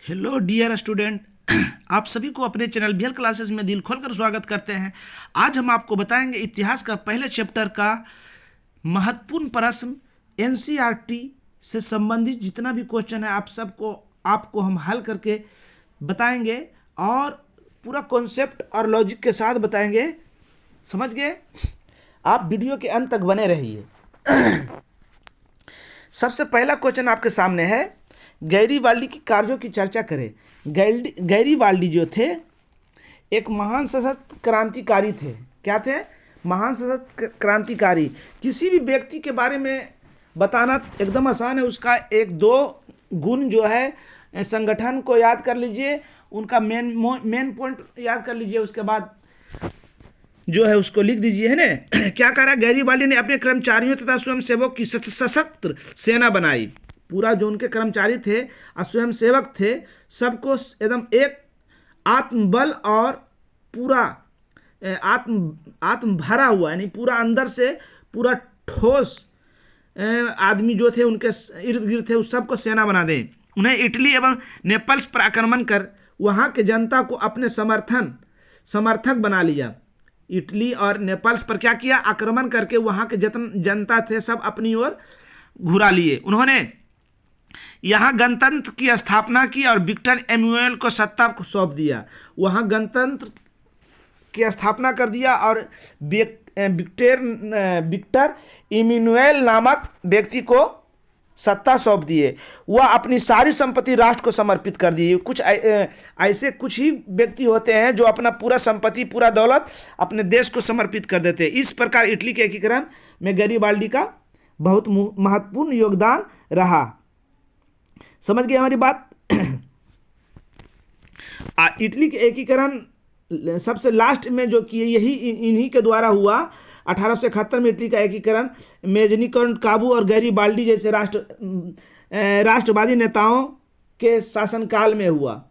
Hello dear student. आप सभी को अपने चैनल बीएल क्लासेस में दिल खोलकर स्वागत करते हैं। आज हम आपको बताएंगे इतिहास का पहले चैप्टर का महत्वपूर्ण प्रश्न। एनसीईआरटी से संबंधित जितना भी क्वेश्चन है आपको हम हल करके बताएंगे और पूरा कॉन्सेप्ट और लॉजिक के साथ बताएंगे। समझ गए? आप वीडियो के अंत तक बने रहिए। सबसे पहला क्वेश्चन आपके सामने है, गैरीवाल्डी की कार्यों की चर्चा करें। गैरीवाल्डी जो थे एक महान सशस्त्र क्रांतिकारी थे। क्या थे? महान सशस्त्र क्रांतिकारी। किसी भी व्यक्ति के बारे में बताना एकदम आसान है। उसका एक दो गुण जो है, संगठन को याद कर लीजिए, उनका मेन पॉइंट याद कर लीजिए, उसके बाद जो है उसको लिख दीजिए, है ना। क्या करा? गैरीवाल्डी ने अपने कर्मचारियों तथा स्वयंसेवकों की सशक्त सेना बनाई। पूरा जो उनके कर्मचारी थे और स्वयंसेवक थे, सबको एकदम एक आत्मबल और पूरा आत्म भरा हुआ, यानी पूरा अंदर से पूरा ठोस आदमी जो थे उनके इर्द गिर्द थे, उस सबको सेना बना दें। उन्हें इटली एवं नेपल्स पर आक्रमण कर वहाँ के जनता को अपने समर्थक बना लिया। इटली और नेपल्स पर क्या किया? आक्रमण करके वहाँ के जितने जनता थे सब अपनी ओर घुरा लिए। उन्होंने यहाँ गणतंत्र की स्थापना की और विक्टर एमुअल को सत्ता को सौंप दिया। वहाँ गणतंत्र की स्थापना कर दिया और विक्टर इमैनुअल नामक व्यक्ति को सत्ता सौंप दिए। वह अपनी सारी संपत्ति राष्ट्र को समर्पित कर दी। ऐसे कुछ ही व्यक्ति होते हैं जो अपना पूरा संपत्ति, पूरा दौलत अपने देश को समर्पित कर देते हैं। इस प्रकार इटली के एकीकरण में गैरीवाल्डी का बहुत महत्वपूर्ण योगदान रहा। समझ गए हमारी बात? इटली के एकीकरण सबसे लास्ट में जो किए, यही इन्हीं के द्वारा हुआ। 1871 में इटली का एकीकरण मेजनीकरण काबू और गैरीवाल्डी जैसे राष्ट्रवादी नेताओं के शासनकाल में हुआ।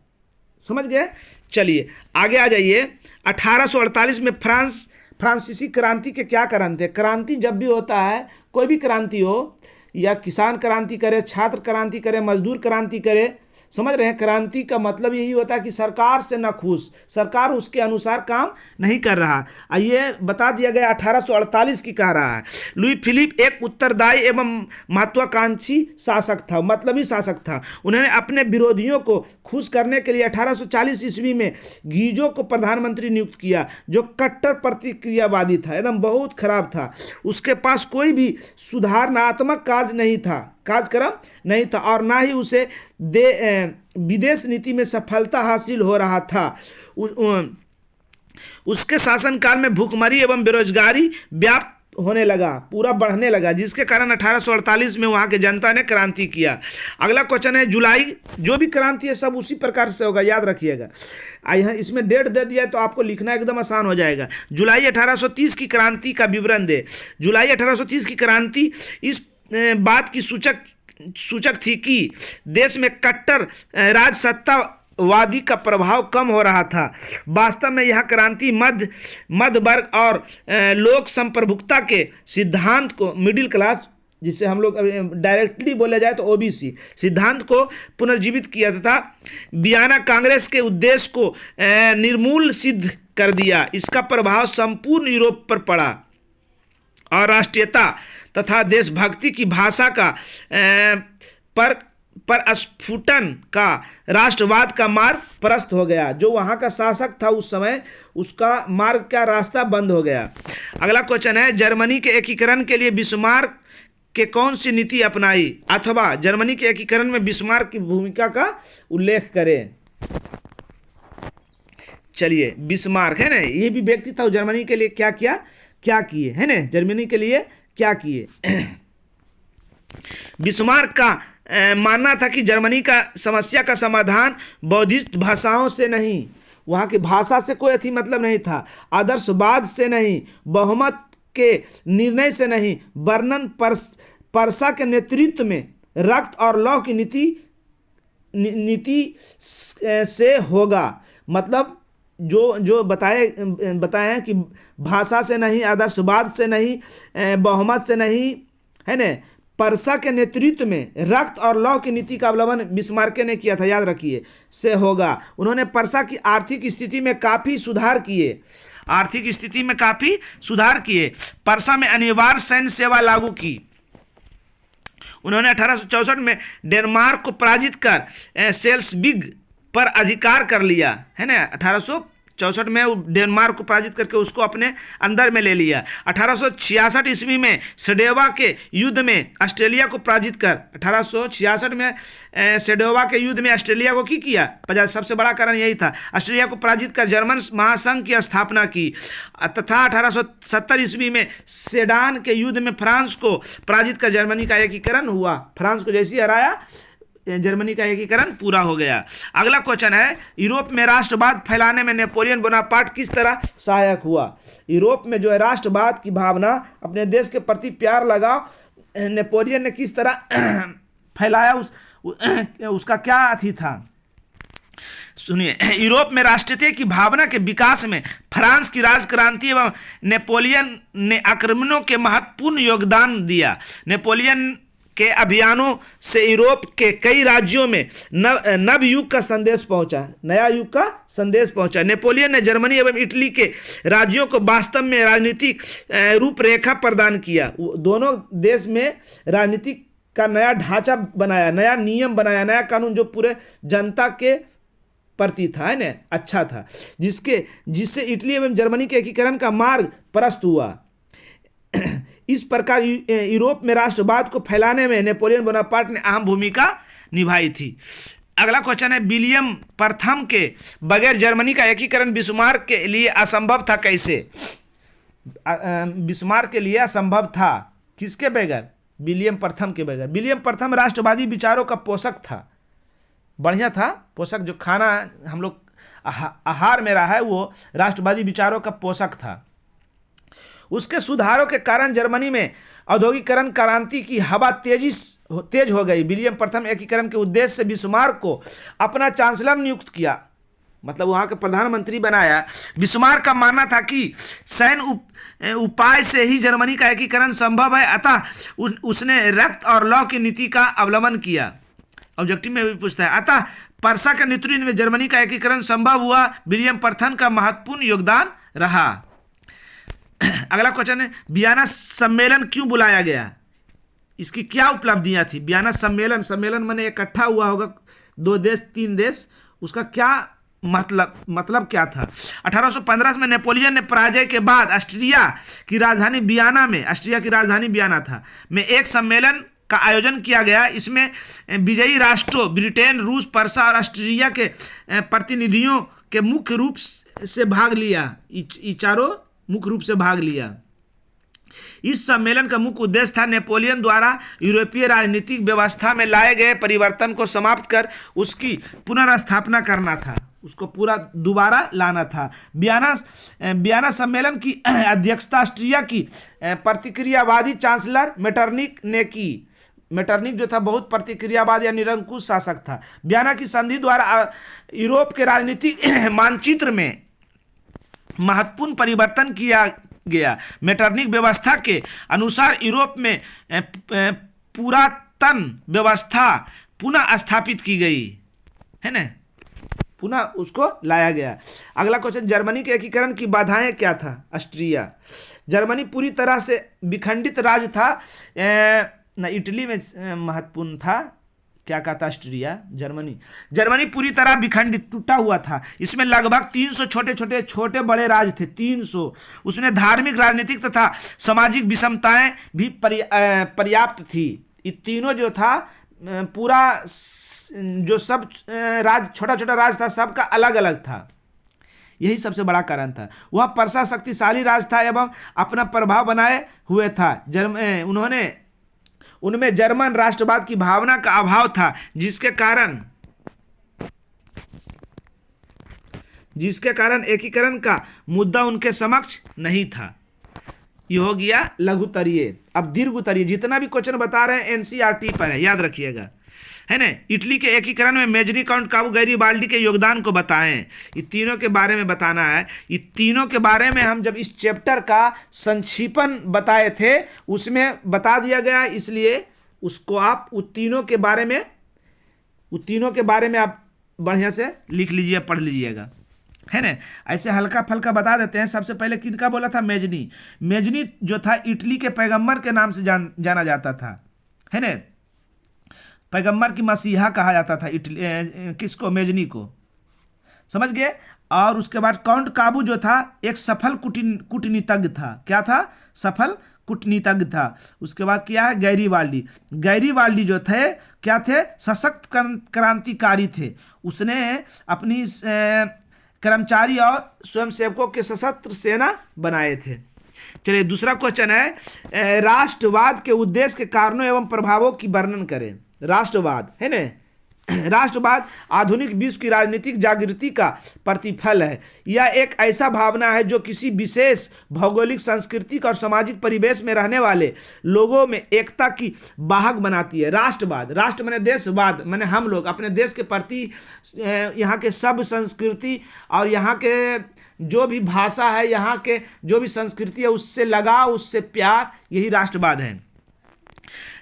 समझ गए? चलिए आगे आ जाइए। 1848 में फ्रांसीसी क्रांति के क्या कारण थे? क्रांति जब भी होता है, कोई भी क्रांति हो, या किसान क्रांति करे, छात्र क्रांति करे, मजदूर क्रांति करे, समझ रहे हैं? क्रांति का मतलब यही होता है कि सरकार से न खुश, सरकार उसके अनुसार काम नहीं कर रहा। ये बता दिया गया 1848 की कह रहा है। लुई फिलिप एक उत्तरदायी एवं महत्वाकांक्षी शासक था, मतलबी शासक था। उन्होंने अपने विरोधियों को खुश करने के लिए 1840 ईस्वी में गीजो को प्रधानमंत्री नियुक्त किया, जो कट्टर प्रतिक्रियावादी था, एकदम बहुत खराब था। उसके पास कोई भी सुधारणात्मक कार्यक्रम नहीं था और ना ही उसे विदेश नीति में सफलता हासिल हो रहा था। उसके शासनकाल में भूखमरी एवं बेरोजगारी व्याप्त होने लगा, पूरा बढ़ने लगा, जिसके कारण 1848 में वहां के जनता ने क्रांति किया। अगला क्वेश्चन है, जुलाई जो भी क्रांति है सब उसी प्रकार से होगा, याद रखिएगा। यहाँ इसमें डेट दे दिया तो आपको लिखना एकदम आसान हो जाएगा। जुलाई 1830 की क्रांति का विवरण दे। जुलाई 1830 की क्रांति इस बात की सूचक थी कि देश में कट्टर राजसत्तावादी का प्रभाव कम हो रहा था। वास्तव में यह क्रांति मध्य वर्ग और लोक संप्रभुता के सिद्धांत को, मिडिल क्लास जिसे हम लोग डायरेक्टली बोला जाए तो ओबीसी सिद्धांत को पुनर्जीवित किया तथा वियना कांग्रेस के उद्देश्य को निर्मूल सिद्ध कर दिया। इसका प्रभाव संपूर्ण यूरोप पर पड़ा और राष्ट्रीयता तथा देशभक्ति की भाषा का पर स्फुटन का राष्ट्रवाद का मार्ग प्रशस्त हो गया। जो वहाँ का शासक था उस समय, उसका मार्ग का रास्ता बंद हो गया। अगला क्वेश्चन है, जर्मनी के एकीकरण के लिए बिस्मार्क के कौन सी नीति अपनाई, अथवा जर्मनी के एकीकरण में बिस्मार्क की भूमिका का उल्लेख करें। चलिए, बिस्मार्क है ना, ये भी व्यक्ति था। जर्मनी के लिए क्या किए, है ना, जर्मनी के लिए क्या किए। बिस्मार्क का मानना था कि जर्मनी का समस्या का समाधान बौद्धिस्ट भाषाओं से नहीं, वहाँ की भाषा से कोई अथी मतलब नहीं था, आदर्शवाद से नहीं, बहुमत के निर्णय से नहीं, वर्णन परसा के नेतृत्व में रक्त और लौह की नीति से होगा। मतलब जो बताए कि भाषा से नहीं, आदर्शवाद से नहीं, बहुमत से नहीं, है ना, पर्सा के नेतृत्व में रक्त और लौह की नीति का अवलंबन बिस्मार्क ने किया था, याद रखिए, से होगा। उन्होंने पर्सा की आर्थिक स्थिति में काफ़ी सुधार किए, आर्थिक स्थिति में काफ़ी सुधार किए। पर्सा में अनिवार्य सैन्य सेवा लागू की। उन्होंने 1864 में डेनमार्क को पराजित कर सेल्सबिग पर अधिकार कर लिया, है ना। 1864 में डेनमार्क को पराजित करके उसको अपने अंदर में ले लिया। 1866 ईस्वी में सेडोवा के युद्ध में ऑस्ट्रेलिया को पराजित कर, 1866 में सेडोवा के युद्ध में ऑस्ट्रेलिया को किया, सबसे बड़ा कारण यही था, ऑस्ट्रेलिया को पराजित कर जर्मन महासंघ की स्थापना की। तथा 1870 ईस्वी में सेडान के युद्ध में फ्रांस को पराजित कर जर्मनी का एकीकरण हुआ। फ्रांस को जैसे ही हराया, जर्मनी का एकीकरण पूरा हो गया। अगला क्वेश्चन है, यूरोप में राष्ट्रवाद फैलाने में नेपोलियन बोनापार्ट किस तरह सहायक हुआ। यूरोप में जो है राष्ट्रवाद की भावना, अपने देश के प्रति प्यार लगाव, नेपोलियन ने किस तरह फैलाया, उसका क्या अथी था, सुनिए। यूरोप में राष्ट्रीयता की भावना के विकास में फ्रांस की राजक्रांति एवं नेपोलियन ने आक्रमणों के महत्वपूर्ण योगदान दिया। नेपोलियन के अभियानों से यूरोप के कई राज्यों में नव युग का संदेश पहुंचा, नया युग का संदेश पहुंचा। नेपोलियन ने जर्मनी एवं इटली के राज्यों को वास्तव में राजनीतिक रूपरेखा प्रदान किया। दोनों देश में राजनीतिक का नया ढांचा बनाया, नया नियम बनाया, नया कानून जो पूरे जनता के प्रति था, है ना, अच्छा था, जिससे इटली एवं जर्मनी के एकीकरण का मार्ग प्रशस्त हुआ। इस प्रकार यूरोप में राष्ट्रवाद को फैलाने में नेपोलियन बोनापार्ट ने अहम भूमिका निभाई थी। अगला क्वेश्चन है, विलियम प्रथम के बगैर जर्मनी का एकीकरण बिस्मार्क के लिए असंभव था, कैसे। बिस्मार्क के लिए असंभव था, किसके बगैर, विलियम प्रथम के बगैर। विलियम प्रथम राष्ट्रवादी विचारों का पोषक था, बढ़िया था पोषक, जो खाना हम लोग आहार में रहा है वो राष्ट्रवादी विचारों का पोषक था। उसके सुधारों के कारण जर्मनी में औद्योगिकरण क्रांति की हवा तेज हो गई। विलियम प्रथम एकीकरण के उद्देश्य से बिस्मार्क को अपना चांसलर नियुक्त किया, मतलब वहाँ के प्रधानमंत्री बनाया। बिस्मार्क का मानना था कि सैन्य उपाय से ही जर्मनी का एकीकरण संभव है, अतः उसने रक्त और लौह की नीति का अवलंबन किया। ऑब्जेक्टिव में भी पूछता है, अतः पर्सा के नेतृत्व में जर्मनी का एकीकरण संभव हुआ। विलियम प्रथम का महत्वपूर्ण योगदान रहा। अगला क्वेश्चन है, वियना सम्मेलन क्यों बुलाया गया, इसकी क्या उपलब्धियां थी। वियना सम्मेलन माने इकट्ठा हुआ होगा, 2 देश 3 देश, उसका क्या मतलब क्या था। 1815 में नेपोलियन ने पराजय के बाद ऑस्ट्रिया की राजधानी वियना था में एक सम्मेलन का आयोजन किया गया। इसमें विजयी राष्ट्रों ब्रिटेन, रूस, पर्सा और ऑस्ट्रिया के प्रतिनिधियों के मुख्य रूप से भाग लिया, चारों मुख्य रूप से भाग लिया। इस सम्मेलन का मुख्य उद्देश्य था नेपोलियन द्वारा यूरोपीय राजनीतिक व्यवस्था में लाए गए परिवर्तन को समाप्त कर उसकी पुनर्स्थापना करना था, उसको पूरा दोबारा लाना था। वियना सम्मेलन की अध्यक्षता ऑस्ट्रिया की प्रतिक्रियावादी चांसलर मेटरनिक ने की। मेटरनिक जो था बहुत प्रतिक्रियावादी या निरंकुश शासक था। वियना की संधि द्वारा यूरोप के राजनीतिक मानचित्र में महत्वपूर्ण परिवर्तन किया गया। मेटरनिक व्यवस्था के अनुसार यूरोप में पुरातन व्यवस्था पुनः स्थापित की गई, है ना, पुनः उसको लाया गया। अगला क्वेश्चन, जर्मनी के एकीकरण की बाधाएं क्या था। ऑस्ट्रिया, जर्मनी पूरी तरह से विखंडित राज्य था, न इटली में महत्वपूर्ण था, क्या कहता ऑस्ट्रिया, जर्मनी पूरी तरह विखंडित टूटा हुआ था। इसमें लगभग 300 छोटे बड़े राज्य थे, 300। उसमें धार्मिक, राजनीतिक तथा सामाजिक विषमताएं भी पर्याप्त थी। ये तीनों जो था पूरा जो सब राज्य, छोटा राज था, सबका अलग अलग था, यही सबसे बड़ा कारण था। वह पर्सा शक्तिशाली राज था एवं अपना प्रभाव बनाए हुए था। उनमें जर्मन राष्ट्रवाद की भावना का अभाव था, जिसके कारण एकीकरण का मुद्दा उनके समक्ष नहीं था। ये हो गया लघुतरीय। अब दीर्घोत्तरीय, जितना भी क्वेश्चन बता रहे हैं एनसीईआरटी पर है, याद रखिएगा, है ना। इटली के एकीकरण में मेजनी, काउंट काबू, गैरीबाल्डी के योगदान को बताएं। ये तीनों के बारे में बताना है। ये तीनों के बारे में हम जब इस चैप्टर का संक्षिप्त बताए थे उसमें बता दिया गया, इसलिए उसको आप उन तीनों के बारे में आप बढ़िया से लिख लीजिए, पढ़ लीजिएगा, है ना। ऐसे हल्का फल्का बता देते हैं। सबसे पहले किनका बोला था? मेजनी। मेजनी जो था इटली के पैगंबर के नाम से जाना जाता था, है ना। पैगंबर की मसीहा कहा जाता था इटली किसको? मेजनी को, समझ गए। और उसके बाद काउंट काबू जो था एक सफल कूटनीतिज्ञ था। क्या था? सफल कूटनीतिज्ञ था। उसके बाद क्या है? गैरीवाल्डी। गैरीवाल्डी जो थे क्या थे? सशक्त क्रांतिकारी थे। उसने अपनी कर्मचारी और स्वयंसेवकों के सशस्त्र सेना बनाए थे। चलिए दूसरा क्वेश्चन है, राष्ट्रवाद के उद्देश्य के कारणों एवं प्रभावों की वर्णन करें। राष्ट्रवाद, है ना, राष्ट्रवाद आधुनिक विश्व की राजनीतिक जागृति का प्रतिफल है। यह एक ऐसा भावना है जो किसी विशेष भौगोलिक, सांस्कृतिक और सामाजिक परिवेश में रहने वाले लोगों में एकता की वाहक बनाती है। राष्ट्रवाद, राष्ट्र माने देशवाद, माने हम लोग अपने देश के प्रति, यहाँ के सब संस्कृति और यहाँ के जो भी भाषा है, यहाँ के जो भी संस्कृति है, उससे लगाव, उससे प्यार, यही राष्ट्रवाद है।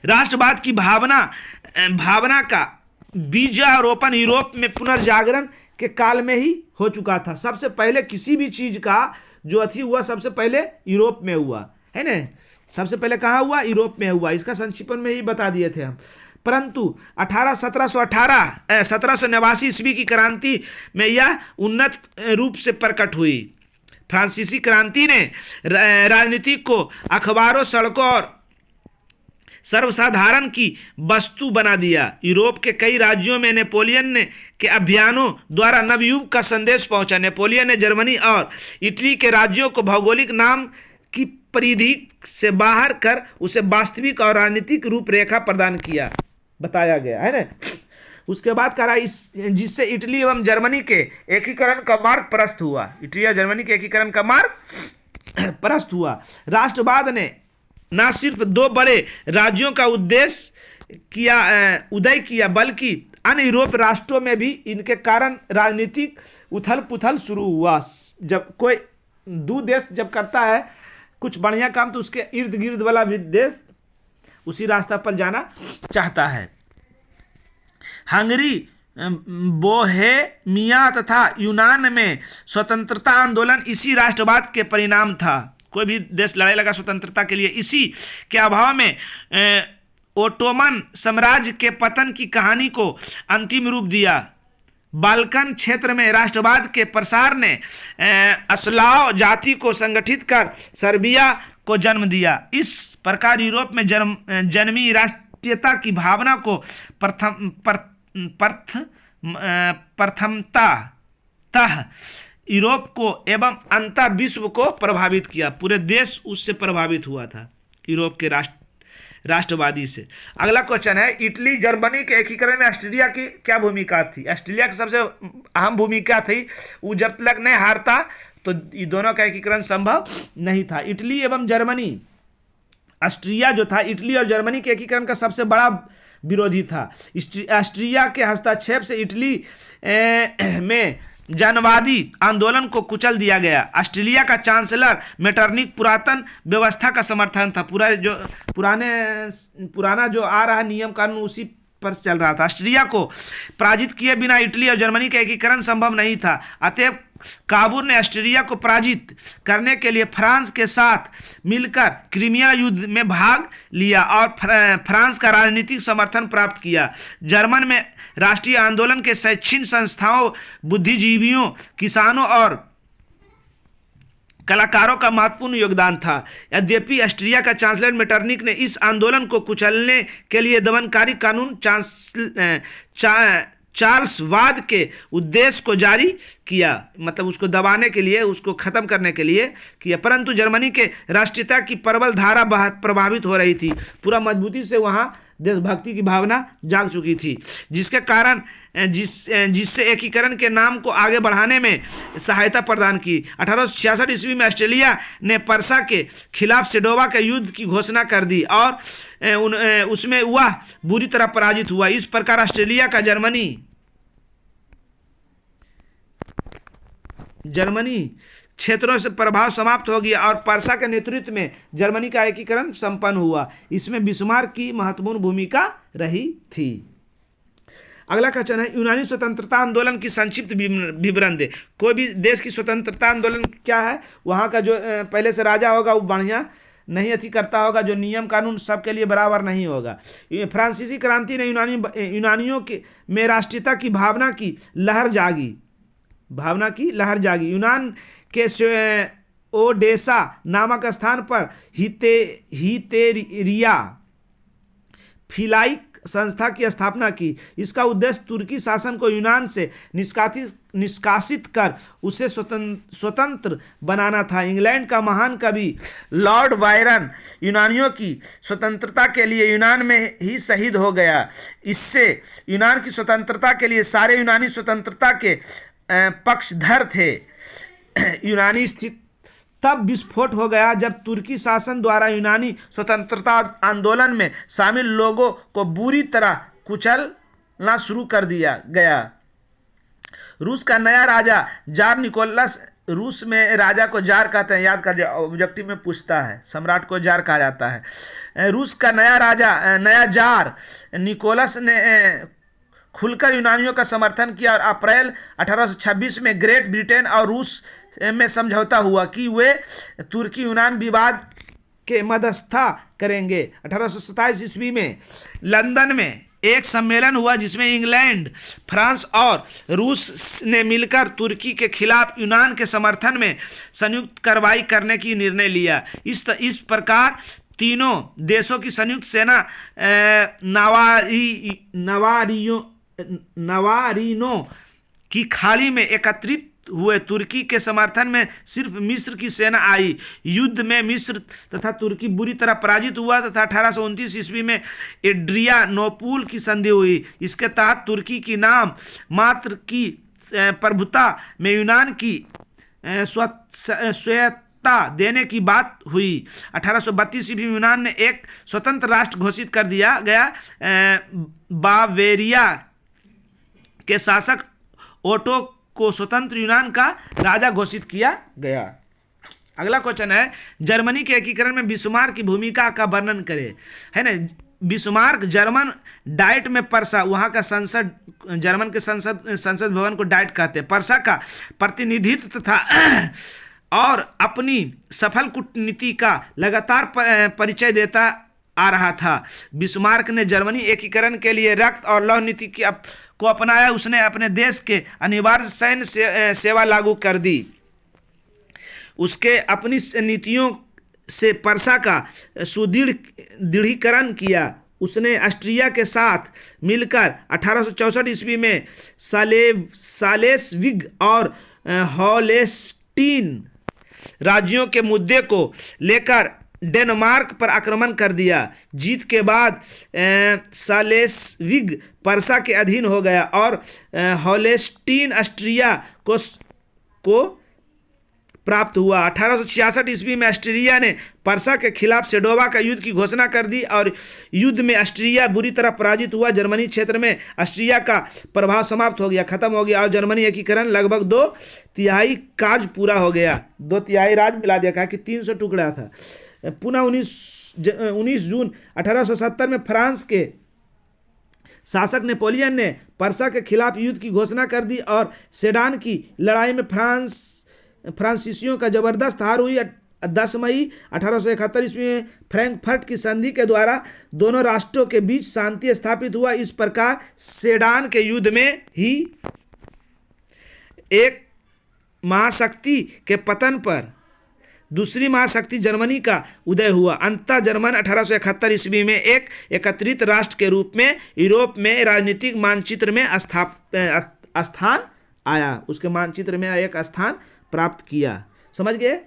राष्ट्रवाद की भावना का बीजारोपण यूरोप में पुनर्जागरण के काल में ही हो चुका था। सबसे पहले किसी भी चीज का जो अथी हुआ सबसे पहले यूरोप में हुआ, है ना। सबसे पहले कहाँ हुआ? यूरोप में हुआ। इसका संक्षिप्त में ही बता दिए थे हम। परंतु 1789 ईस्वी की क्रांति में यह उन्नत रूप से प्रकट हुई। फ्रांसीसी क्रांति ने राजनीति को अखबारों, सड़कों और सर्वसाधारण की वस्तु बना दिया। यूरोप के कई राज्यों में नेपोलियन के अभियानों द्वारा नवयुग का संदेश पहुंचा। नेपोलियन ने जर्मनी और इटली के राज्यों को भौगोलिक नाम की परिधि से बाहर कर उसे वास्तविक और राजनीतिक रूपरेखा प्रदान किया, बताया गया, है ना। उसके बाद करा जिससे इटली एवं जर्मनी के एकीकरण का मार्ग प्रशस्त हुआ। इटली और जर्मनी के एकीकरण का मार्ग प्रशस्त हुआ। राष्ट्रवाद ने न सिर्फ दो बड़े राज्यों का उदय किया बल्कि अन्य यूरोप राष्ट्रों में भी इनके कारण राजनीतिक उथल पुथल शुरू हुआ। जब कोई दो देश जब करता है कुछ बढ़िया काम तो उसके इर्द गिर्द वाला भी देश उसी रास्ता पर जाना चाहता है। हंगरी, बोहेमिया तथा यूनान में स्वतंत्रता आंदोलन इसी राष्ट्रवाद के परिणाम था। कोई भी देश लड़ाई लगा स्वतंत्रता के लिए। इसी के अभाव में ओटोमन साम्राज्य के पतन की कहानी को अंतिम रूप दिया। बाल्कन क्षेत्र में राष्ट्रवाद के प्रसार ने स्लाव जाति को संगठित कर सर्बिया को जन्म दिया। इस प्रकार यूरोप में जन्मी राष्ट्रीयता की भावना को प्रथमतः यूरोप को एवं अंतः विश्व को प्रभावित किया। पूरे देश उससे प्रभावित हुआ था, यूरोप के राष्ट्रवादी से। अगला क्वेश्चन है, इटली जर्मनी के एकीकरण में ऑस्ट्रिया की क्या भूमिका थी? ऑस्ट्रिया की सबसे अहम भूमिका थी। वो जब तक नहीं हारता तो ये दोनों का एकीकरण संभव नहीं था। इटली एवं जर्मनी, ऑस्ट्रिया जो था इटली और जर्मनी के एकीकरण का सबसे बड़ा विरोधी था। ऑस्ट्रिया के हस्तक्षेप से इटली में जनवादी आंदोलन को कुचल दिया गया। ऑस्ट्रेलिया का चांसलर मेटरनिक पुरातन व्यवस्था का समर्थन था। पुराना जो आ रहा नियम कानून उसी पर चल रहा था। ऑस्ट्रिया को पराजित किए बिना इटली और जर्मनी का एकीकरण संभव नहीं था। अतएव काबूल ने ऑस्ट्रिया को पराजित करने के लिए फ्रांस के साथ मिलकर क्रीमिया युद्ध में भाग लिया और फ्रांस का राजनीतिक समर्थन प्राप्त किया। जर्मन में राष्ट्रीय आंदोलन के शैक्षणिक संस्थाओं, बुद्धिजीवियों, किसानों और कलाकारों का महत्वपूर्ण योगदान था। यद्यपि ऑस्ट्रिया का चांसलर मेटरनिक ने इस आंदोलन को कुचलने के लिए दमनकारी कानून चार्ल्सवाद के उद्देश्य को जारी किया, मतलब उसको दबाने के लिए, उसको खत्म करने के लिए किया। परंतु जर्मनी के राष्ट्रीयता की प्रबल धारा प्रभावित हो रही थी। पूरा मजबूती से वहाँ देशभक्ति की भावना जाग चुकी थी, जिसके कारण जिससे एकीकरण के नाम को आगे बढ़ाने में सहायता प्रदान की। 1866 ईस्वी में ऑस्ट्रेलिया ने पर्सा के खिलाफ सेडोवा के युद्ध की घोषणा कर दी और उसमें वह बुरी तरह पराजित हुआ। इस प्रकार ऑस्ट्रेलिया का जर्मनी जर्मनी क्षेत्रों से प्रभाव समाप्त हो गया और पर्सा के नेतृत्व में जर्मनी का एकीकरण संपन्न हुआ। इसमें बिस्मार्क की महत्वपूर्ण भूमिका रही थी। अगला क्वेश्चन है, यूनानी स्वतंत्रता आंदोलन की संक्षिप्त विवरण दे। कोई भी देश की स्वतंत्रता आंदोलन क्या है, वहाँ का जो पहले से राजा होगा वो बढ़िया नहीं अति करता होगा, जो नियम कानून सबके लिए बराबर नहीं होगा। फ्रांसीसी क्रांति ने यूनानियों के में राष्ट्रीयता की भावना की लहर जागी। यूनान के ओडेसा नामक स्थान पर हितेरिया फिलाइक संस्था की स्थापना की। इसका उद्देश्य तुर्की शासन को यूनान से निष्कासित कर उसे स्वतंत्र बनाना था। इंग्लैंड का महान कवि लॉर्ड बायरन यूनानियों की स्वतंत्रता के लिए यूनान में ही शहीद हो गया। इससे यूनान की स्वतंत्रता के लिए सारे यूनानी स्वतंत्रता के पक्षधर थे। यूनानी स्थिति तब विस्फोट हो गया जब तुर्की शासन द्वारा यूनानी स्वतंत्रता आंदोलन में शामिल लोगों को बुरी तरह कुचलना शुरू कर दिया गया। रूस का नया राजा जार निकोलस, रूस में राजा को जार कहते हैं, याद कर ऑब्जेक्टिव में पूछता है, सम्राट को जार कहा जाता है। रूस का नया जार निकोलस ने खुलकर यूनानियों का समर्थन किया और अप्रैल 1826 में ग्रेट ब्रिटेन और रूस में समझौता हुआ कि वे तुर्की यूनान विवाद के मध्यस्थता करेंगे। 1827 ईस्वी में लंदन में एक सम्मेलन हुआ जिसमें इंग्लैंड, फ्रांस और रूस ने मिलकर तुर्की के खिलाफ यूनान के समर्थन में संयुक्त कार्रवाई करने की निर्णय लिया। इस प्रकार तीनों देशों की संयुक्त सेना नवारिनो की खाड़ी में एकत्रित हुए। तुर्की के समर्थन में सिर्फ मिस्र की सेना आई। युद्ध में मिस्र तथा तुर्की बुरी तरह पराजित हुआ तथा 1829 ईस्वी में एड्रियानोपुल की संधि हुई। इसके तहत तुर्की की नाम मात्र की प्रभुता में यूनान की स्वायत्तता देने की बात हुई। 1832 ईस्वी में यूनान ने एक स्वतंत्र राष्ट्र घोषित कर दिया गया। बावेरिया के शासक ओटो को स्वतंत्र यूनान का राजा घोषित किया गया। अगला क्वेश्चन है, जर्मनी के एकीकरण में बिस्मार्क की भूमिका का वर्णन करें। है ना, बिस्मार्क जर्मन डाइट में पर्सा, वहाँ का संसद, जर्मन के संसद भवन को डाइट कहते हैं, पर्सा का प्रतिनिधित्व था और अपनी सफल कूटनीति का लगातार परिचय देता आ रहा था। बिस्मार्क ने जर्मनी एकीकरण के लिए रक्त और लौह नीति को अपनाया। उसने अपने देश के अनिवार्य सैन्य सेवा लागू कर दी। उसके अपनी नीतियों से पर्सा का सुदृढ़ीकरण किया। उसने ऑस्ट्रिया के साथ मिलकर 1864 ईस्वी में सालेसविग और हॉलेस्टीन राज्यों के मुद्दे को लेकर डेनमार्क पर आक्रमण कर दिया। जीत के बाद सालेसविग पर्सा के अधीन हो गया और हॉलेस्टीन ऑस्ट्रिया को प्राप्त हुआ। 1866 ईस्वी में ऑस्ट्रिया ने पर्सा के खिलाफ सेडोवा का युद्ध की घोषणा कर दी और युद्ध में ऑस्ट्रिया बुरी तरह पराजित हुआ। जर्मनी क्षेत्र में ऑस्ट्रिया का प्रभाव समाप्त हो गया, खत्म हो गया और जर्मनी एकीकरण लगभग 2/3 कार्य पूरा हो गया। 2/3 राज्य मिला दिया कि 300 टुकड़ा था। पुनः 19 जून 1870 में फ्रांस के शासक नेपोलियन ने पर्सा के खिलाफ युद्ध की घोषणा कर दी और सेडान की लड़ाई में फ्रांसीसियों का जबरदस्त हार हुई। 10 मई 1871 ईस्वी में फ्रैंकफर्ट की संधि के द्वारा दोनों राष्ट्रों के बीच शांति स्थापित हुआ। इस प्रकार सेडान के युद्ध में ही एक महाशक्ति के पतन पर दूसरी महाशक्ति जर्मनी का उदय हुआ। अंततः जर्मन 1871 ईस्वी में एक एकत्रित राष्ट्र के रूप में यूरोप में राजनीतिक मानचित्र में स्थान आया, उसके मानचित्र में एक स्थान प्राप्त किया। समझ गए?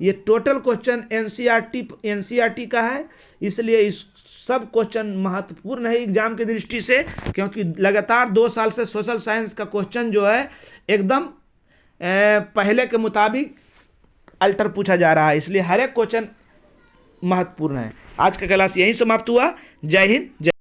ये टोटल क्वेश्चन एनसीईआरटी का है, इसलिए इस सब क्वेश्चन महत्वपूर्ण है एग्जाम की दृष्टि से, क्योंकि लगातार 2 साल से सोशल साइंस का क्वेश्चन जो है एकदम पहले के मुताबिक अल्टर पूछा जा रहा है, इसलिए हर एक क्वेश्चन महत्वपूर्ण है। आज का क्लास यहीं समाप्त हुआ। जय हिंद।